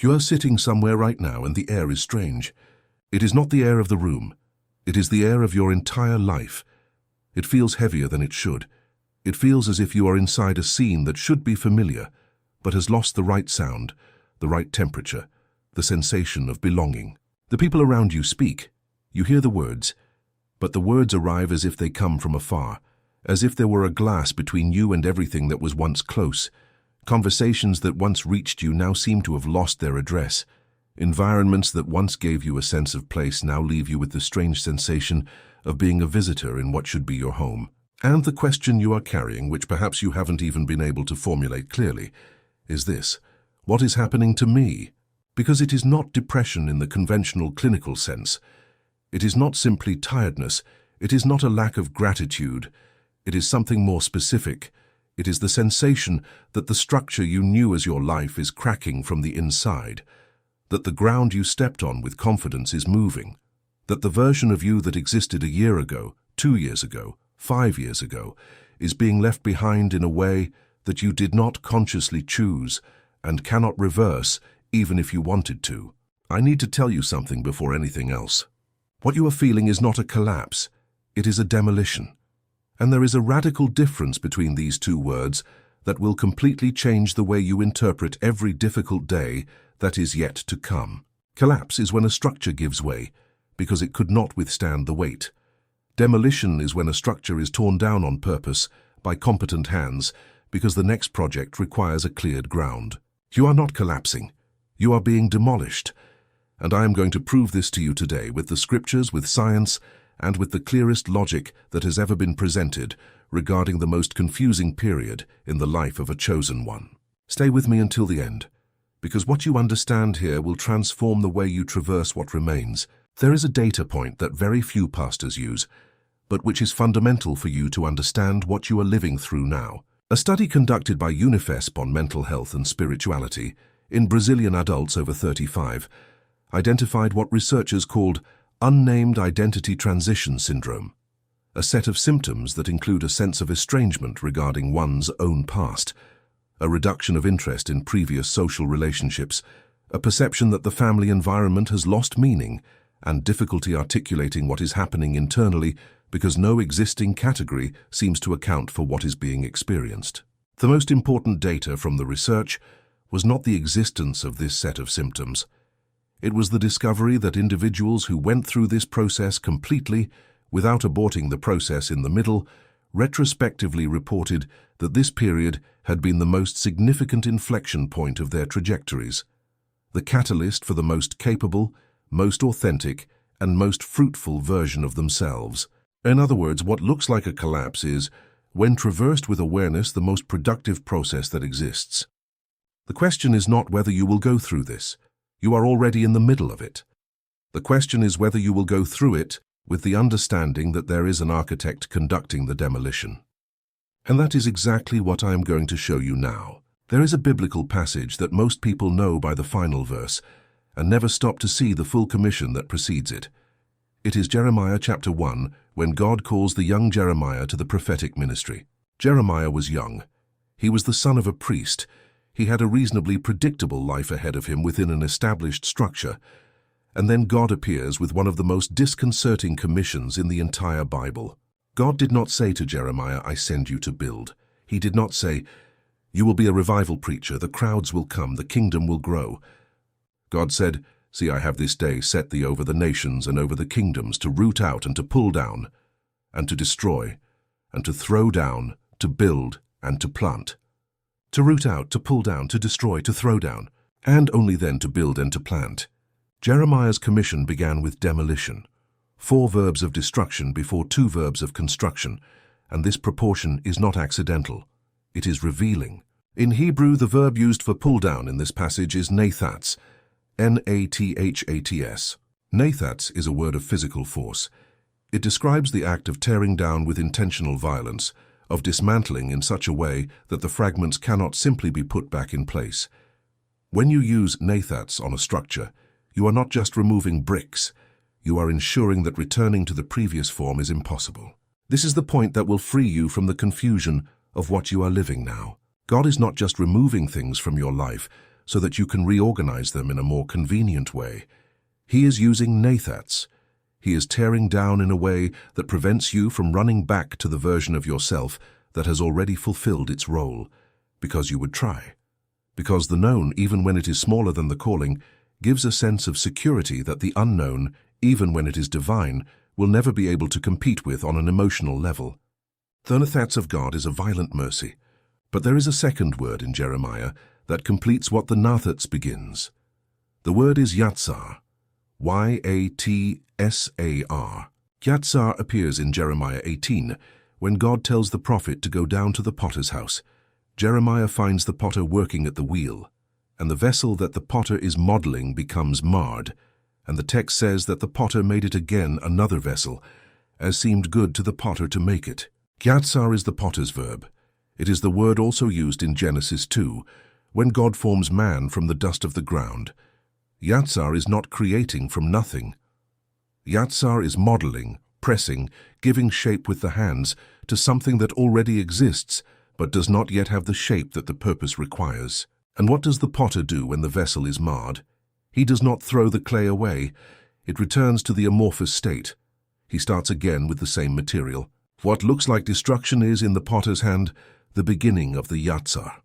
You are sitting somewhere right now and the air is strange. It is not the air of the room. It is the air of your entire life. It feels heavier than it should. It feels as if you are inside a scene that should be familiar, but has lost the right sound, the right temperature, the sensation of belonging. The people around you speak. You hear the words, but the words arrive as if they come from afar, as if there were a glass between you and everything that was once close. Conversations that once reached you now seem to have lost their address. Environments that once gave you a sense of place now leave you with the strange sensation of being a visitor in what should be your home. And the question you are carrying, which perhaps you haven't even been able to formulate clearly, is this: what is happening to me? Because it is not depression in the conventional clinical sense. It is not simply tiredness. It is not a lack of gratitude. It is something more specific. It is the sensation that the structure you knew as your life is cracking from the inside, that the ground you stepped on with confidence is moving, that the version of you that existed a year ago, 2 years ago, 5 years ago, is being left behind in a way that you did not consciously choose and cannot reverse even if you wanted to. I need to tell you something before anything else. What you are feeling is not a collapse, it is a demolition. And there is a radical difference between these two words that will completely change the way you interpret every difficult day that is yet to come. Collapse is when a structure gives way because it could not withstand the weight. Demolition is when a structure is torn down on purpose by competent hands because the next project requires a cleared ground. You are not collapsing. You are being demolished. And I am going to prove this to you today with the scriptures, with science, and with the clearest logic that has ever been presented regarding the most confusing period in the life of a chosen one. Stay with me until the end, because what you understand here will transform the way you traverse what remains. There is a data point that very few pastors use, but which is fundamental for you to understand what you are living through now. A study conducted by Unifesp on mental health and spirituality in Brazilian adults over 35 identified what researchers called unnamed identity transition syndrome, a set of symptoms that include a sense of estrangement regarding one's own past, a reduction of interest in previous social relationships, a perception that the family environment has lost meaning, and difficulty articulating what is happening internally because no existing category seems to account for what is being experienced. The most important data from the research was not the existence of this set of symptoms. It was the discovery that individuals who went through this process completely, without aborting the process in the middle, retrospectively reported that this period had been the most significant inflection point of their trajectories, the catalyst for the most capable, most authentic, and most fruitful version of themselves. In other words, what looks like a collapse is, when traversed with awareness, the most productive process that exists. The question is not whether you will go through this. You are already in the middle of it. The question is whether you will go through it with the understanding that there is an architect conducting the demolition. And that is exactly what I am going to show you now. There is a biblical passage that most people know by the final verse and never stop to see the full commission that precedes it. It is Jeremiah chapter 1, when God calls the young Jeremiah to the prophetic ministry. Jeremiah was young. He was the son of a priest. He had a reasonably predictable life ahead of him within an established structure. And then God appears with one of the most disconcerting commissions in the entire Bible. God did not say to Jeremiah, "I send you to build." He did not say, "You will be a revival preacher, the crowds will come, the kingdom will grow." God said, "See, I have this day set thee over the nations and over the kingdoms to root out and to pull down, and to destroy, and to throw down, to build and to plant." To root out, to pull down, to destroy, to throw down, and only then to build and to plant. Jeremiah's commission began with demolition, 4 verbs of destruction before 2 verbs of construction, and this proportion is not accidental. It is revealing. In Hebrew, the verb used for pull down in this passage is nathats, N-A-T-H-A-T-S. Nathats is a word of physical force. It describes the act of tearing down with intentional violence, of dismantling in such a way that the fragments cannot simply be put back in place. When you use nathats on a structure, you are not just removing bricks, you are ensuring that returning to the previous form is impossible. This is the point that will free you from the confusion of what you are living now. God is not just removing things from your life, so that you can reorganize them in a more convenient way. He is using Nathats. He is tearing down in a way that prevents you from running back to the version of yourself that has already fulfilled its role, because you would try. Because the known, even when it is smaller than the calling, gives a sense of security that the unknown, even when it is divine, will never be able to compete with on an emotional level. The Nathats of God is a violent mercy, but there is a second word in Jeremiah that completes what the Nathats begins. The word is Yatsar, Y-A-T-S-A-R. Yatsar appears in Jeremiah 18, when God tells the prophet to go down to the potter's house. Jeremiah finds the potter working at the wheel, and the vessel that the potter is modeling becomes marred, and the text says that the potter made it again another vessel, as seemed good to the potter to make it. Yatsar is the potter's verb. It is the word also used in Genesis 2, when God forms man from the dust of the ground. Yatsar is not creating from nothing. Yatsar is modeling, pressing, giving shape with the hands to something that already exists, but does not yet have the shape that the purpose requires. And what does the potter do when the vessel is marred? He does not throw the clay away. It returns to the amorphous state. He starts again with the same material. What looks like destruction is, in the potter's hand, the beginning of the Yatsar.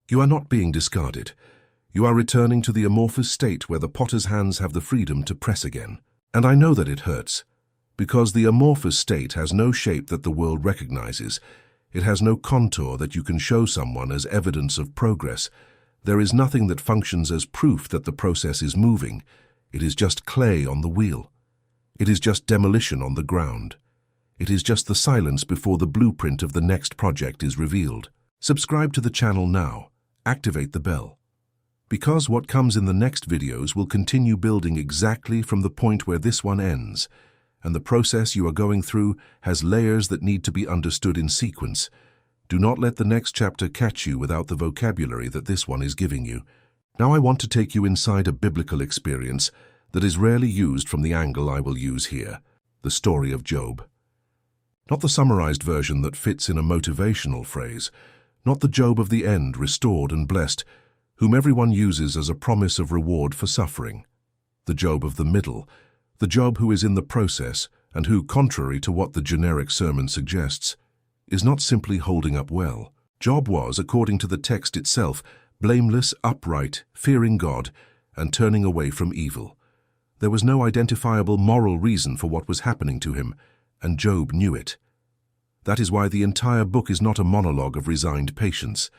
You are not being discarded. You are returning to the amorphous state where the potter's hands have the freedom to press again. And I know that it hurts, because the amorphous state has no shape that the world recognizes. It has no contour that you can show someone as evidence of progress. There is nothing that functions as proof that the process is moving. It is just clay on the wheel. It is just demolition on the ground. It is just the silence before the blueprint of the next project is revealed. Subscribe to the channel now. Activate the bell. Because what comes in the next videos will continue building exactly from the point where this one ends, and the process you are going through has layers that need to be understood in sequence. Do not let the next chapter catch you without the vocabulary that this one is giving you. Now I want to take you inside a biblical experience that is rarely used from the angle I will use here, the story of Job. Not the summarized version that fits in a motivational phrase, not the Job of the end, restored and blessed, whom everyone uses as a promise of reward for suffering. The Job of the middle, the Job who is in the process and who, contrary to what the generic sermon suggests, is not simply holding up well. Job was, according to the text itself, blameless, upright, fearing God, and turning away from evil. There was no identifiable moral reason for what was happening to him, and Job knew it. That is why the entire book is not a monologue of resigned patience.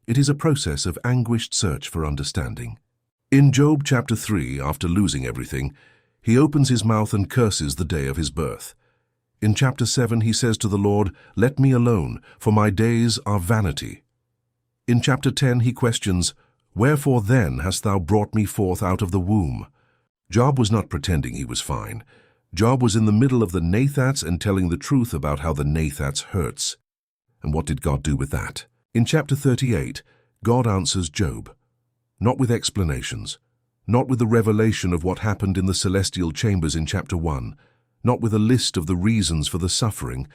It is a process of anguished search for understanding. In Job chapter 3, after losing everything, he opens his mouth and curses the day of his birth. In chapter 7, he says to the Lord, "Let me alone, for my days are vanity." In chapter 10, he questions, "Wherefore then hast thou brought me forth out of the womb?" Job was not pretending he was fine. Job was in the middle of the Nathats and telling the truth about how the Nathats hurts. And what did God do with that? In chapter 38, God answers Job, not with explanations, not with the revelation of what happened in the celestial chambers in chapter 1, not with a list of the reasons for the suffering,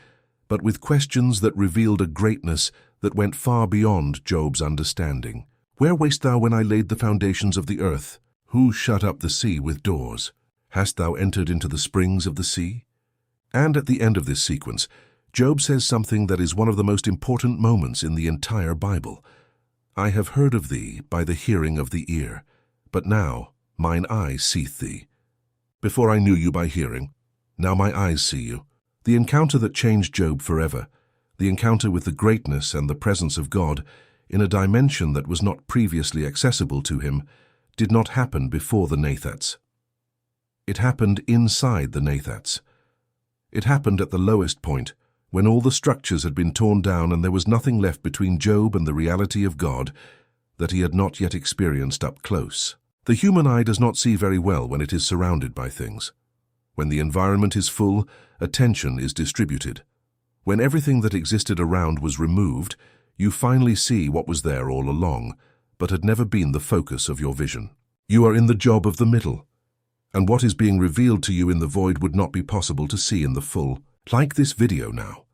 but with questions that revealed a greatness that went far beyond Job's understanding. Where wast thou when I laid the foundations of the earth? Who shut up the sea with doors? Hast thou entered into the springs of the sea? And at the end of this sequence, Job says something that is one of the most important moments in the entire Bible. I have heard of thee by the hearing of the ear, but now mine eye seeth thee. Before I knew you by hearing, now my eyes see you. The encounter that changed Job forever, the encounter with the greatness and the presence of God in a dimension that was not previously accessible to him, did not happen before the Nathats. It happened inside the Nathats. It happened at the lowest point, when all the structures had been torn down and there was nothing left between Job and the reality of God that he had not yet experienced up close. The human eye does not see very well when it is surrounded by things. When the environment is full, attention is distributed. When everything that existed around was removed, you finally see what was there all along, but had never been the focus of your vision. You are in the Job of the middle, and what is being revealed to you in the void would not be possible to see in the full. Like this video now.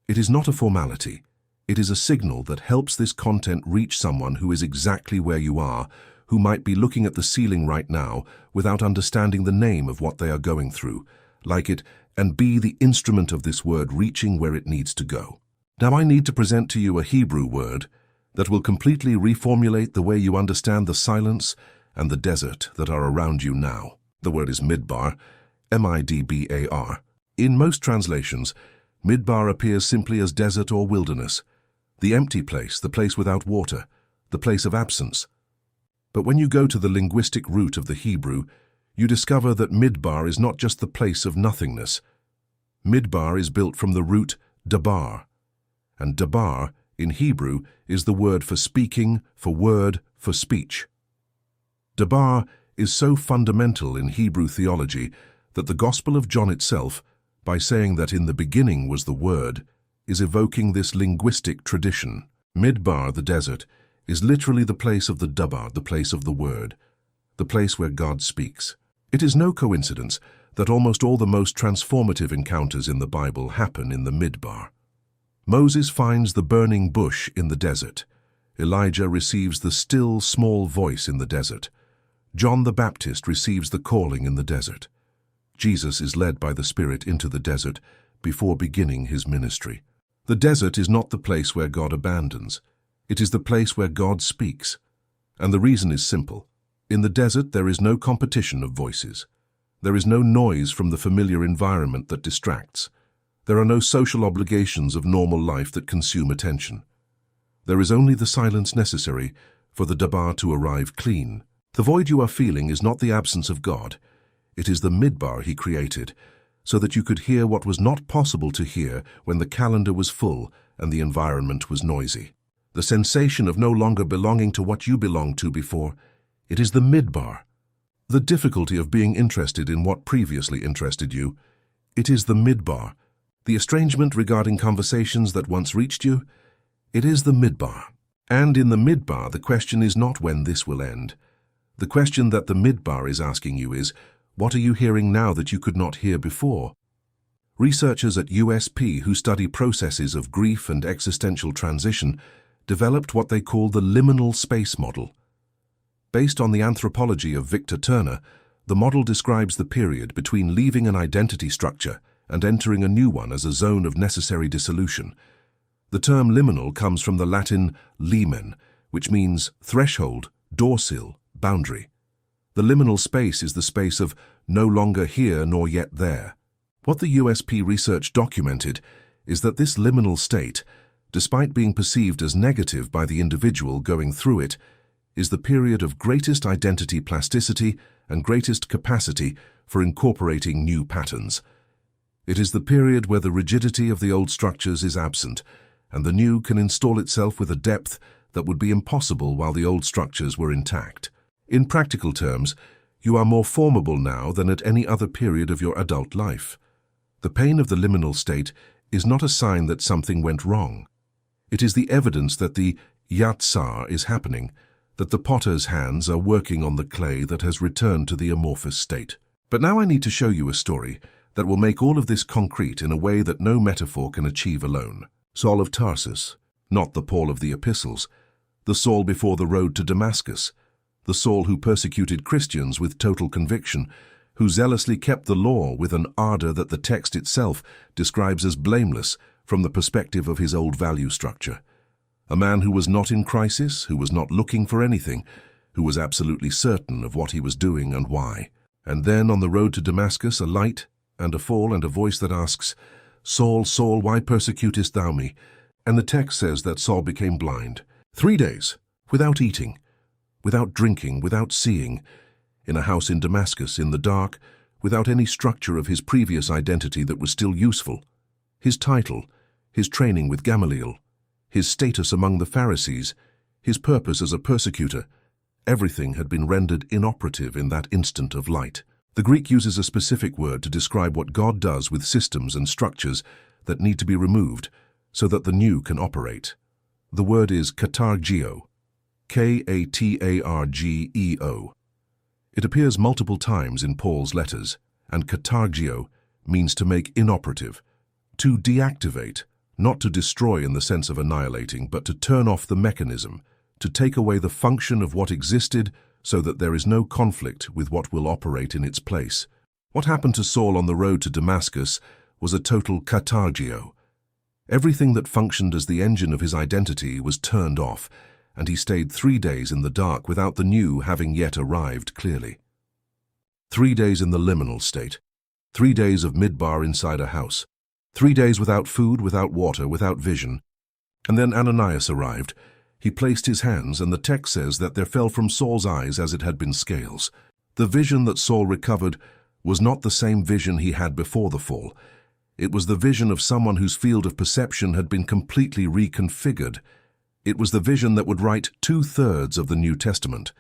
It is not a formality. It is a signal that helps this content reach someone who is exactly where you are, who might be looking at the ceiling right now without understanding the name of what they are going through, like it, and be the instrument of this word reaching where it needs to go. Now I need to present to you a Hebrew word that will completely reformulate the way you understand the silence and the desert that are around you now. The word is midbar, M-I-D-B-A-R. In most translations, midbar appears simply as desert or wilderness, the empty place, the place without water, the place of absence. But when you go to the linguistic root of the Hebrew, you discover that midbar is not just the place of nothingness. Midbar is built from the root dabar, and dabar in Hebrew is the word for speaking, for word, for speech. Dabar is so fundamental in Hebrew theology that the Gospel of John itself, by saying that in the beginning was the Word, is evoking this linguistic tradition. Midbar, the desert, is literally the place of the dabar, the place of the Word, the place where God speaks. It is no coincidence that almost all the most transformative encounters in the Bible happen in the midbar. Moses finds the burning bush in the desert. Elijah receives the still, small voice in the desert. John the Baptist receives the calling in the desert. Jesus is led by the Spirit into the desert before beginning his ministry. The desert is not the place where God abandons. It is the place where God speaks. And the reason is simple. In the desert, there is no competition of voices. There is no noise from the familiar environment that distracts. There are no social obligations of normal life that consume attention. There is only the silence necessary for the dabar to arrive clean. The void you are feeling is not the absence of God. It is the midbar he created, so that you could hear what was not possible to hear when the calendar was full and the environment was noisy. The sensation of no longer belonging to what you belonged to before, it is the midbar. The difficulty of being interested in what previously interested you, it is the midbar. The estrangement regarding conversations that once reached you, it is the midbar. And in the midbar, the question is not when this will end. The question that the midbar is asking you is, what are you hearing now that you could not hear before? Researchers at USP who study processes of grief and existential transition developed what they call the liminal space model. Based on the anthropology of Victor Turner, the model describes the period between leaving an identity structure and entering a new one as a zone of necessary dissolution. The term liminal comes from the Latin limen, which means threshold, doorsill, boundary. The liminal space is the space of no longer here nor yet there. What the USP research documented is that this liminal state, despite being perceived as negative by the individual going through it, is the period of greatest identity plasticity and greatest capacity for incorporating new patterns. It is the period where the rigidity of the old structures is absent, and the new can install itself with a depth that would be impossible while the old structures were intact. In practical terms, you are more formable now than at any other period of your adult life. The pain of the liminal state is not a sign that something went wrong. It is the evidence that the yatsar is happening, that the potter's hands are working on the clay that has returned to the amorphous state. But now I need to show you a story that will make all of this concrete in a way that no metaphor can achieve alone. Saul of Tarsus, not the Paul of the epistles, the Saul before the road to Damascus, the Saul who persecuted Christians with total conviction, who zealously kept the law with an ardor that the text itself describes as blameless from the perspective of his old value structure. A man who was not in crisis, who was not looking for anything, who was absolutely certain of what he was doing and why. And then on the road to Damascus, a light and a fall and a voice that asks, "Saul, Saul, why persecutest thou me?" And the text says that Saul became blind. 3 days, without eating, without drinking, without seeing, in a house in Damascus, in the dark, without any structure of his previous identity that was still useful. His title, his training with Gamaliel, his status among the Pharisees, his purpose as a persecutor, everything had been rendered inoperative in that instant of light. The Greek uses a specific word to describe what God does with systems and structures that need to be removed so that the new can operate. The word is katargeo, K-A-T-A-R-G-E-O. It appears multiple times in Paul's letters, and katargeo means to make inoperative, to deactivate, not to destroy in the sense of annihilating, but to turn off the mechanism, to take away the function of what existed so that there is no conflict with what will operate in its place. What happened to Saul on the road to Damascus was a total katargio. Everything that functioned as the engine of his identity was turned off, and he stayed 3 days in the dark without the new having yet arrived clearly. 3 days in the liminal state. 3 days of midbar inside a house. 3 days without food, without water, without vision. And then Ananias arrived. He placed his hands, and the text says that there fell from Saul's eyes as it had been scales. The vision that Saul recovered was not the same vision he had before the fall. It was the vision of someone whose field of perception had been completely reconfigured. It was the vision that would write 2/3 of the New Testament.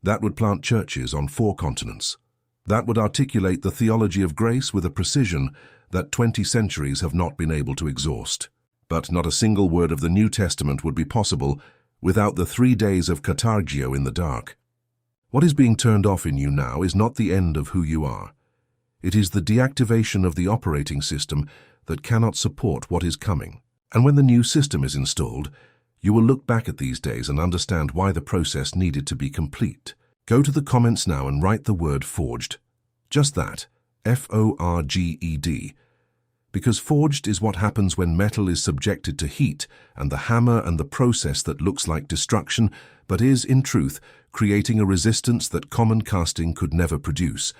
That would plant churches on 4 continents. That would articulate the theology of grace with a precision that 20 centuries have not been able to exhaust. But not a single word of the New Testament would be possible without the 3 days of katargio in the dark. What is being turned off in you now is not the end of who you are. It is the deactivation of the operating system that cannot support what is coming. And when the new system is installed, you will look back at these days and understand why the process needed to be complete. Go to the comments now and write the word forged. Just that, F-O-R-G-E-D. Because forged is what happens when metal is subjected to heat, and the hammer and the process that looks like destruction, but is, in truth, creating a resistance that common casting could never produce.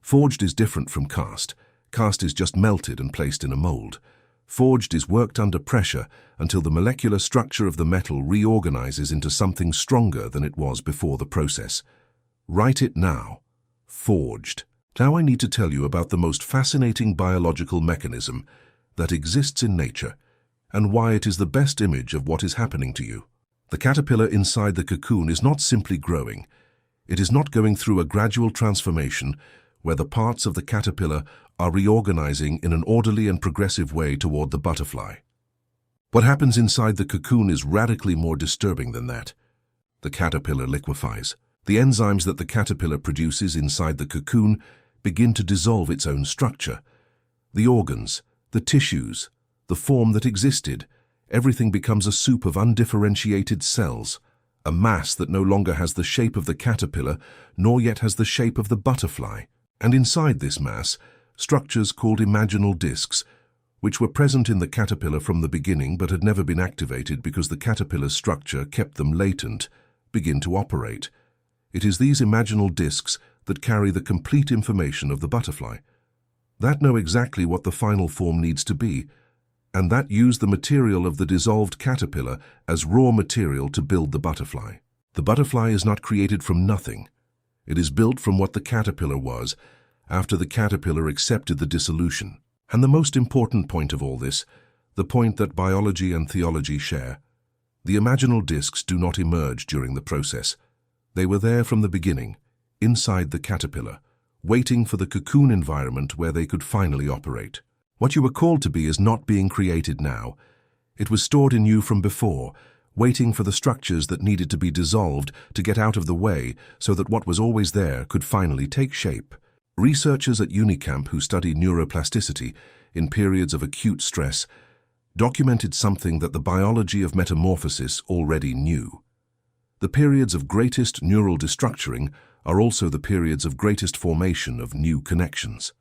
Forged is different from cast. Cast is just melted and placed in a mold. Forged is worked under pressure until the molecular structure of the metal reorganizes into something stronger than it was before the process. Write it now. Forged. Now I need to tell you about the most fascinating biological mechanism that exists in nature and why it is the best image of what is happening to you. The caterpillar inside the cocoon is not simply growing. It is not going through a gradual transformation where the parts of the caterpillar are reorganizing in an orderly and progressive way toward the butterfly. What happens inside the cocoon is radically more disturbing than that. The caterpillar liquefies. The enzymes that the caterpillar produces inside the cocoon begin to dissolve its own structure. The organs, the tissues, the form that existed, everything becomes a soup of undifferentiated cells, a mass that no longer has the shape of the caterpillar, nor yet has the shape of the butterfly. And inside this mass, structures called imaginal discs, which were present in the caterpillar from the beginning but had never been activated because the caterpillar's structure kept them latent, begin to operate. It is these imaginal discs that carry the complete information of the butterfly, that know exactly what the final form needs to be, and that use the material of the dissolved caterpillar as raw material to build the butterfly. The butterfly is not created from nothing. It is built from what the caterpillar was after the caterpillar accepted the dissolution. And the most important point of all this, the point that biology and theology share, the imaginal discs do not emerge during the process. They were there from the beginning, inside the caterpillar, waiting for the cocoon environment where they could finally operate. What you were called to be is not being created now. It was stored in you from before, waiting for the structures that needed to be dissolved to get out of the way so that what was always there could finally take shape. Researchers at Unicamp who study neuroplasticity in periods of acute stress documented something that the biology of metamorphosis already knew. The periods of greatest neural destructuring are also the periods of greatest formation of new connections.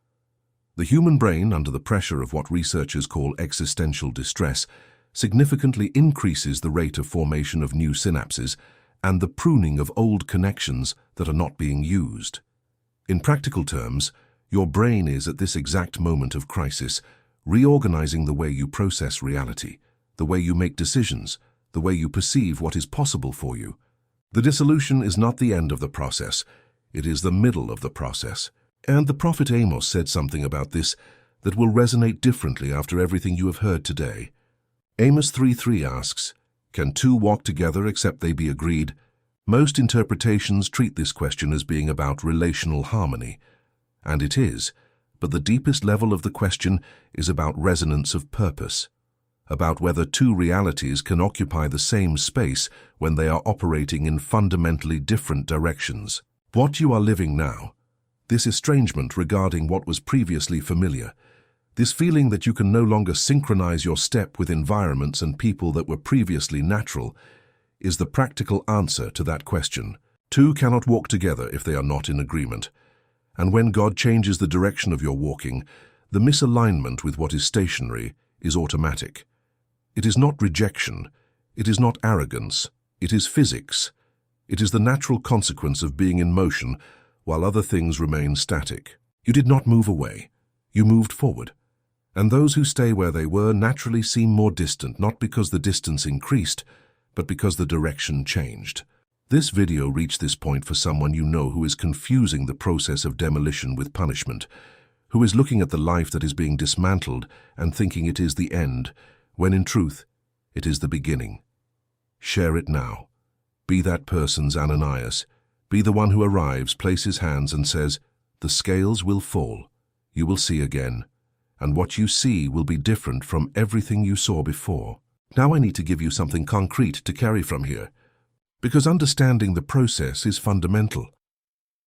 The human brain, under the pressure of what researchers call existential distress, significantly increases the rate of formation of new synapses and the pruning of old connections that are not being used. In practical terms, your brain is at this exact moment of crisis reorganizing the way you process reality, the way you make decisions, the way you perceive what is possible for you. The dissolution is not the end of the process, it is the middle of the process. And the prophet Amos said something about this that will resonate differently after everything you have heard today. Amos 3:3 asks, "Can two walk together except they be agreed?" Most interpretations treat this question as being about relational harmony, and it is, but the deepest level of the question is about resonance of purpose, about whether two realities can occupy the same space when they are operating in fundamentally different directions. What you are living now, this estrangement regarding what was previously familiar, this feeling that you can no longer synchronize your step with environments and people that were previously natural, is the practical answer to that question. Two cannot walk together if they are not in agreement. And when God changes the direction of your walking, the misalignment with what is stationary is automatic. It is not rejection. It is not arrogance. It is physics. It is the natural consequence of being in motion while other things remain static. You did not move away. You moved forward. And those who stay where they were naturally seem more distant, not because the distance increased, but because the direction changed. This video reached this point for someone you know who is confusing the process of demolition with punishment, who is looking at the life that is being dismantled and thinking it is the end, when in truth, it is the beginning. Share it now. Be that person's Ananias. Be the one who arrives, places hands and says, "The scales will fall. You will see again. And what you see will be different from everything you saw before." Now I need to give you something concrete to carry from here, because understanding the process is fundamental.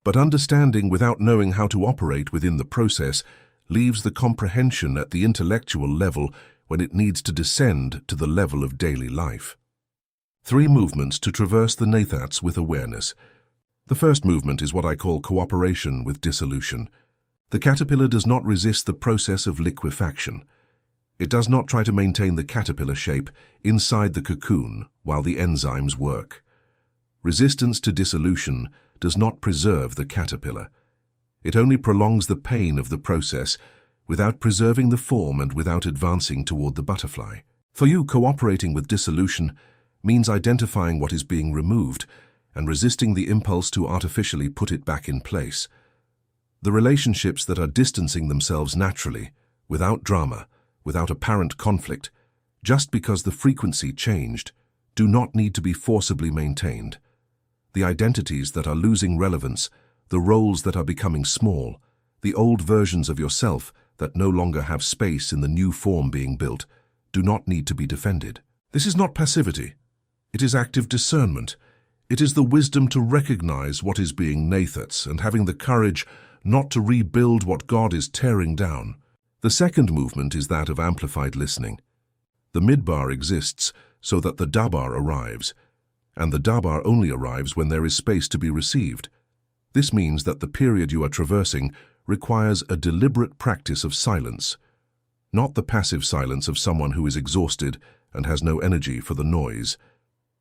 But understanding without knowing how to operate within the process leaves the comprehension at the intellectual level when it needs to descend to the level of daily life. 3 movements to traverse the Nathats with awareness. The first movement is what I call cooperation with dissolution. The caterpillar does not resist the process of liquefaction. It does not try to maintain the caterpillar shape inside the cocoon while the enzymes work. Resistance to dissolution does not preserve the caterpillar. It only prolongs the pain of the process without preserving the form and without advancing toward the butterfly. For you, cooperating with dissolution means identifying what is being removed and resisting the impulse to artificially put it back in place. The relationships that are distancing themselves naturally, without drama, without apparent conflict, just because the frequency changed, do not need to be forcibly maintained. The identities that are losing relevance, the roles that are becoming small, the old versions of yourself that no longer have space in the new form being built, do not need to be defended. This is not passivity. It is active discernment. It is the wisdom to recognize what is being Nathats and having the courage not to rebuild what God is tearing down. The second movement is that of amplified listening. The midbar exists so that the dabar arrives, and the dabar only arrives when there is space to be received. This means that the period you are traversing requires a deliberate practice of silence, not the passive silence of someone who is exhausted and has no energy for the noise.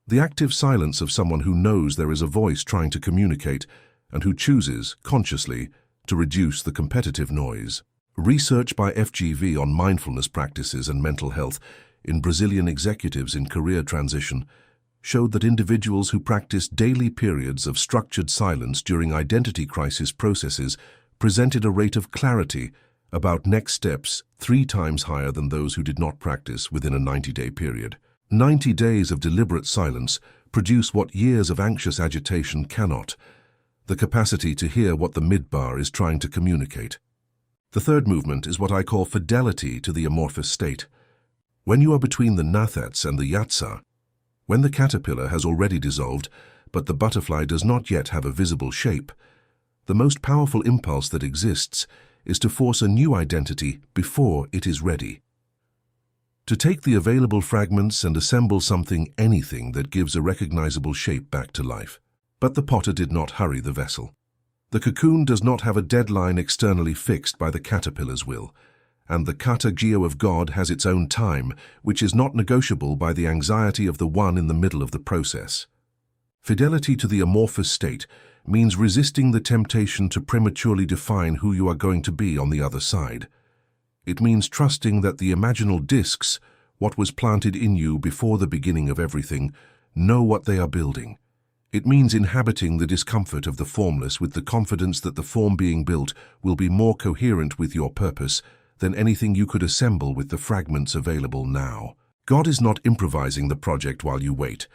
The active silence of someone who knows there is a voice trying to communicate and who chooses, consciously, to reduce the competitive noise. Research by FGV on mindfulness practices and mental health in Brazilian executives in career transition showed that individuals who practiced daily periods of structured silence during identity crisis processes presented a rate of clarity about next steps 3 times higher than those who did not practice within a 90-day period. 90 days of deliberate silence produce what years of anxious agitation cannot: the capacity to hear what the midbar is trying to communicate. The third movement is what I call fidelity to the amorphous state. When you are between the Nathats and the Yatsa, when the caterpillar has already dissolved, but the butterfly does not yet have a visible shape, the most powerful impulse that exists is to force a new identity before it is ready. To take the available fragments and assemble anything that gives a recognizable shape back to life. But the potter did not hurry the vessel. The cocoon does not have a deadline externally fixed by the caterpillar's will, and the kata geo of God has its own time, which is not negotiable by the anxiety of the one in the middle of the process. Fidelity to the amorphous state means resisting the temptation to prematurely define who you are going to be on the other side. It means trusting that the imaginal discs, what was planted in you before the beginning of everything, know what they are building. It means inhabiting the discomfort of the formless with the confidence that the form being built will be more coherent with your purpose than anything you could assemble with the fragments available now. God is not improvising the project while you wait.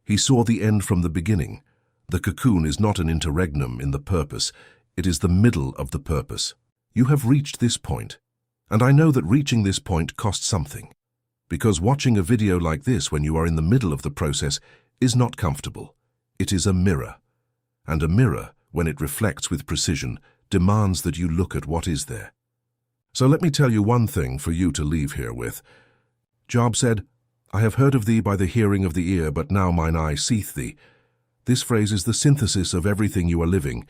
He saw the end from the beginning. The cocoon is not an interregnum in the purpose. It is the middle of the purpose. You have reached this point. And I know that reaching this point costs something. Because watching a video like this when you are in the middle of the process is not comfortable. It is a mirror. And a mirror, when it reflects with precision, demands that you look at what is there. So let me tell you one thing for you to leave here with. Job said, "I have heard of thee by the hearing of the ear, but now mine eye seeth thee." This phrase is the synthesis of everything you are living.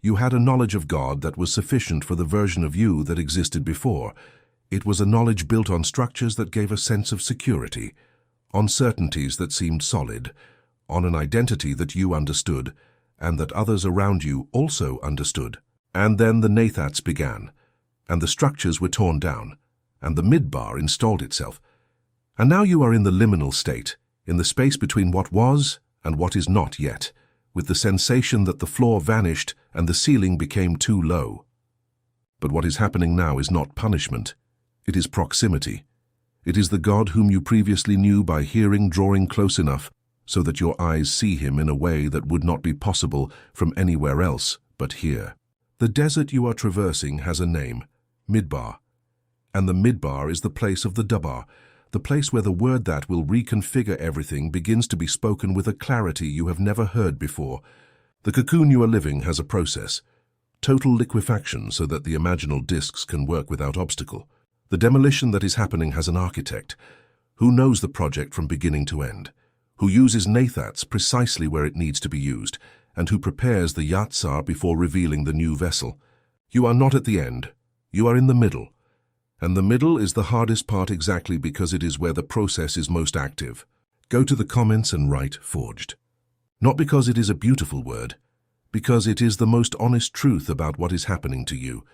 You had a knowledge of God that was sufficient for the version of you that existed before. It was a knowledge built on structures that gave a sense of security, on certainties that seemed solid, on an identity that you understood, and that others around you also understood. And then the Nathats began, and the structures were torn down, and the Midbar installed itself. And now you are in the liminal state, in the space between what was and what is not yet, with the sensation that the floor vanished and the ceiling became too low. But what is happening now is not punishment. It is proximity. It is the God whom you previously knew by hearing drawing close enough so that your eyes see him in a way that would not be possible from anywhere else but here. The desert you are traversing has a name, Midbar. And the Midbar is the place of the Dabar, the place where the word that will reconfigure everything begins to be spoken with a clarity you have never heard before. The cocoon you are living has a process, total liquefaction so that the imaginal discs can work without obstacle. The demolition that is happening has an architect, who knows the project from beginning to end, who uses Nathats precisely where it needs to be used, and who prepares the Yatsar before revealing the new vessel. You are not at the end, you are in the middle. And the middle is the hardest part exactly because it is where the process is most active. Go to the comments and write forged. Not because it is a beautiful word, because it is the most honest truth about what is happening to you.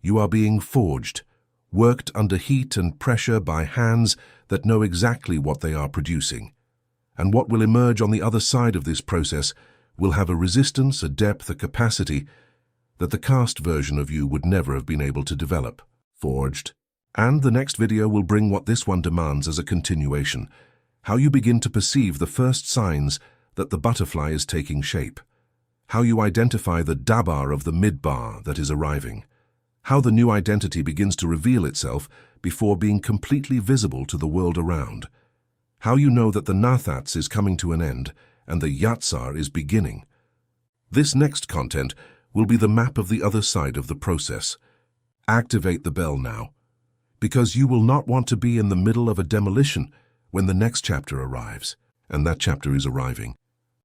You are being forged, worked under heat and pressure by hands that know exactly what they are producing. And what will emerge on the other side of this process will have a resistance, a depth, a capacity that the cast version of you would never have been able to develop. Forged. And the next video will bring what this one demands as a continuation, how you begin to perceive the first signs that the butterfly is taking shape, how you identify the Dabar of the Midbar that is arriving, how the new identity begins to reveal itself before being completely visible to the world around, how you know that the Nathats is coming to an end and the Yatsar is beginning. This next content will be the map of the other side of the process. Activate the bell now, because you will not want to be in the middle of a demolition when the next chapter arrives, and that chapter is arriving.